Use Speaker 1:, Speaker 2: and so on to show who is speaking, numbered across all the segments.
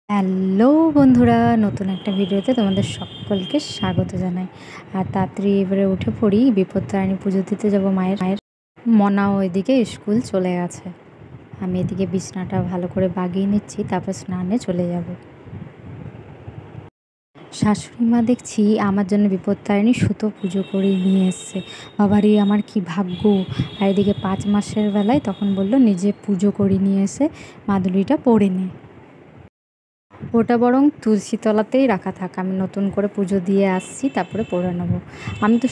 Speaker 1: Hello বন্ধুরা, নতুন একটা ভিডিওতে তোমাদের সকলকে স্বাগত জানাই। আর তাড়াতাড়ি এবারে উঠে পড়ি, বিপত্তারিণী পুজো দিতে যাবো। মায়ের মনা ওইদিকে স্কুল চলে গেছে। আমি এদিকে বিছনাটা ভালো করে বাগিয়ে নিচ্ছি, তারপর স্নানে চলে যাব। শাশুড়ি মা দেখছি আমার জন্য বিপত্তারিণী সুতো পুজো করে নিয়ে এসছে। বাবারই আমার কি ভাগ্য। আর এদিকে 5 মাসের বেলায় তখন বলল নিজে পুজো করে নিয়ে এসে মাদুলিটা পরে নে। ওটা বরং তুলসীতলাতেই রাখা থাক, আমি নতুন করে পুজো দিয়ে আসছি, তারপরে পড়ে নেবো। আমি তো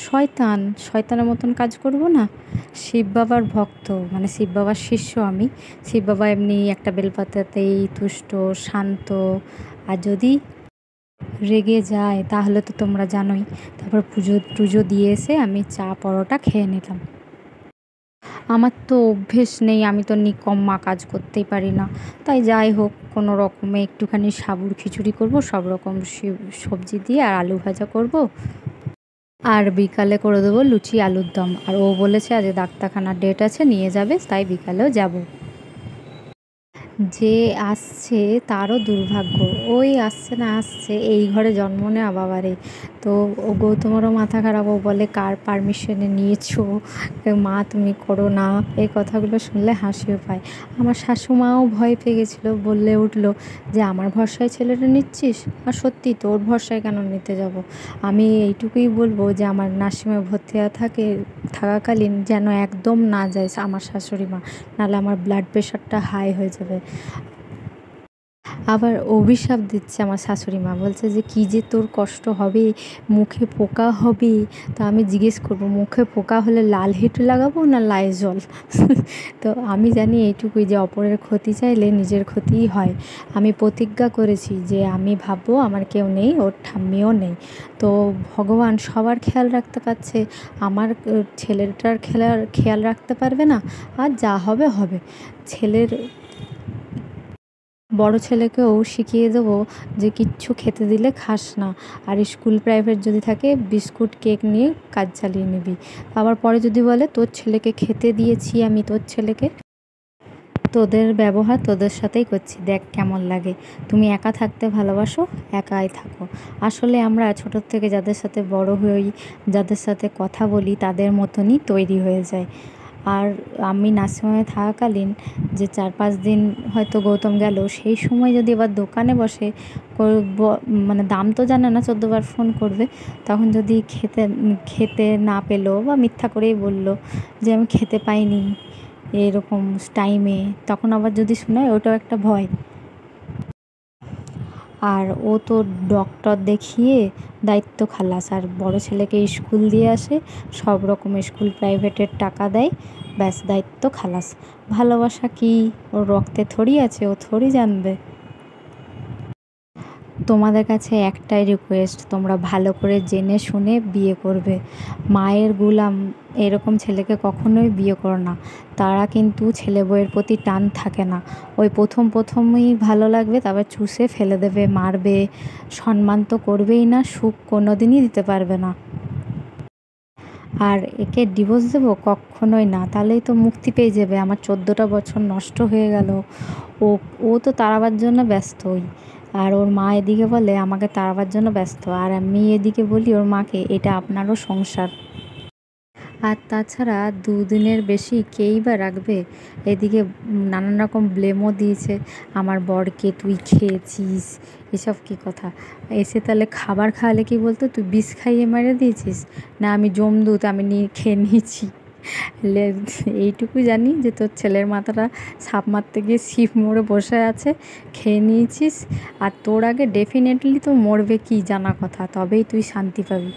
Speaker 1: শয়তানের মতন কাজ করব না। শিব বাবার ভক্ত, মানে শিব বাবার শিষ্য আমি। শিব বাবা এমনি একটা বেলপাতাতেই তুষ্ট, শান্ত। আর যদি রেগে যায় তাহলে তো তোমরা জানোই। তারপর পুজো দিয়ে এসে আমি চা পরোটা খেয়ে নিলাম। আমার তো অভ্যেস নেই, আমি তো নিকম্মা কাজ করতেই পারি না। তাই যাই হোক, কোনো রকমে একটুখানি সাবুর খিচুড়ি করব, সব রকম সবজি দিয়ে, আর আলু ভাজা করব। আর বিকালে করে দেবো লুচি আলুর দম। আর ও বলেছে আজ ডাক্তারখানার ডেট আছে, নিয়ে যাবে, তাই বিকালেও যাব। যে আসছে তারও দুর্ভাগ্য, ওই আসছে না আসছে, এই ঘরে জন্ম নেওয়া বাবারে। তো ও গৌতমেরও মাথা খারাপ, ও বলে কার পারমিশনে নিয়েছো মা, তুমি করো না। এই কথাগুলো শুনলে হাসিও পায়। আমার শাশুমাও ভয় পেয়ে গেছিলো, বললে উঠলো যে আমার ভরসায় ছেলেটা নিচ্ছিস। আর সত্যি তোর ভরসায় কেন নিতে যাব। আমি এইটুকুই বলবো যে আমার নার্সিংহোমে ভর্তি থাকাকালীন যেন একদম না যায় আমার শাশুড়ি মা, নাহলে আমার ব্লাড প্রেশারটা হাই হয়ে যাবে। আবার অভিশাপ দিচ্ছে আমার শাশুড়ি মা, বলছে যে কী যে তোর কষ্ট হবে, মুখে পোকা হবে। তো আমি জিজ্ঞেস করবো মুখে পোকা হলে লাল হিটু লাগাবো না লাইজল। তো আমি জানি এইটুকুই যে অপরের ক্ষতি চাইলে নিজের ক্ষতিই হয়। আমি প্রতিজ্ঞা করেছি যে আমি ভাববো আমার কেউ নেই, ওর ঠাম্মিও নেই। তো ভগবান সবার খেয়াল রাখতে পারছে, আমার ছেলেটার খেয়াল রাখতে পারবে না। আর যা হবে হবে। বড় ছেলেকেও শিখিয়ে দেবো যে কিচ্ছু খেতে দিলে খাস না। আর স্কুল প্রাইভেট যদি থাকে বিস্কুট কেক নিয়ে কাজ চালিয়ে নিবি। আবার পরে যদি বলে তোর ছেলেকে খেতে দিয়েছি আমি, তোর ছেলেকে, তোদের ব্যবহার তোদের সাথেই করছি, দেখ কেমন লাগে। তুমি একা থাকতে ভালোবাসো, একাই থাকো। আসলে আমরা ছোটোর থেকে যাদের সাথে বড় হই, যাদের সাথে কথা বলি, তাদের মতনই তৈরি হয়ে যায়। আর আমি নার্সিংহোমে থাকাকালীন যে 4-5 দিন হয়তো গৌতম গেল, সেই সময় যদি এবার দোকানে বসে মানে দাম তো জানে না, 14 বার ফোন করবে। তখন যদি খেতে না পেলো বা মিথ্যা করেই বলল যে আমি খেতে পাইনি এরকম টাইমে, তখন আবার যদি শোনায়, ওটাও একটা ভয়। আর ও তো ডক্টর দেখিয়ে দায়িত্ব খালাস। আর বড় ছেলেকে স্কুল দিয়ে আসে, সব রকম স্কুল প্রাইভেটের টাকা দেয়, ব্যাস দায়িত্ব খালাস। ভালোবাসা কি ওর রক্তে থোড়ি আছে, ও থোড়ি জানবে। তোমাদের কাছে একটাই রিকোয়েস্ট, তোমরা ভালো করে জেনে শুনে বিয়ে করবে। মায়ের গুলাম এরকম ছেলেকে কখনোই বিয়ে করো না। তারা কিন্তু ছেলে বউয়ের প্রতি টান থাকে না। ওই প্রথমই ভালো লাগবে, তারপর চুষে ফেলে দেবে, মারবে। সম্মান তো করবেই না, সুখ কোনো দিনই দিতে পারবে না। আর একে ডিভোর্স দেবো কখনোই না, তাহলেই তো মুক্তি পেয়ে যাবে। আমার 14টা বছর নষ্ট হয়ে গেল। ও ও তো তাড়াবার জন্য ব্যস্তই। আর ওর মা এদিকে বলে আমাকে তাড়াবার জন্য ব্যস্ত, আর আমি এদিকে বলি ওর মাকে এটা আপনারও সংসার। আর তাছাড়া 2 দিনের বেশি কেই বা রাখবে। এদিকে নানান রকম ব্লেমও দিয়েছে আমার বরকে, তুই খেয়েছিস, এসব কী কথা। এসে তাহলে খাবার খাওয়ালে কি বলতো, তুই বিষ খাইয়ে মেরে দিয়েছিস, না আমি জমদূত, আমি খেয়ে নিয়েছি। এইটুকু জানি যে তোর ছেলের মাথাটা সাপ মারতে গিয়ে ছিপ মরে বসে আছে, খেয়ে নিয়েছিস। আর তোর আগে ডেফিনেটলি তো মরবে কি জানা কথা, তবেই তুই শান্তি পাবি।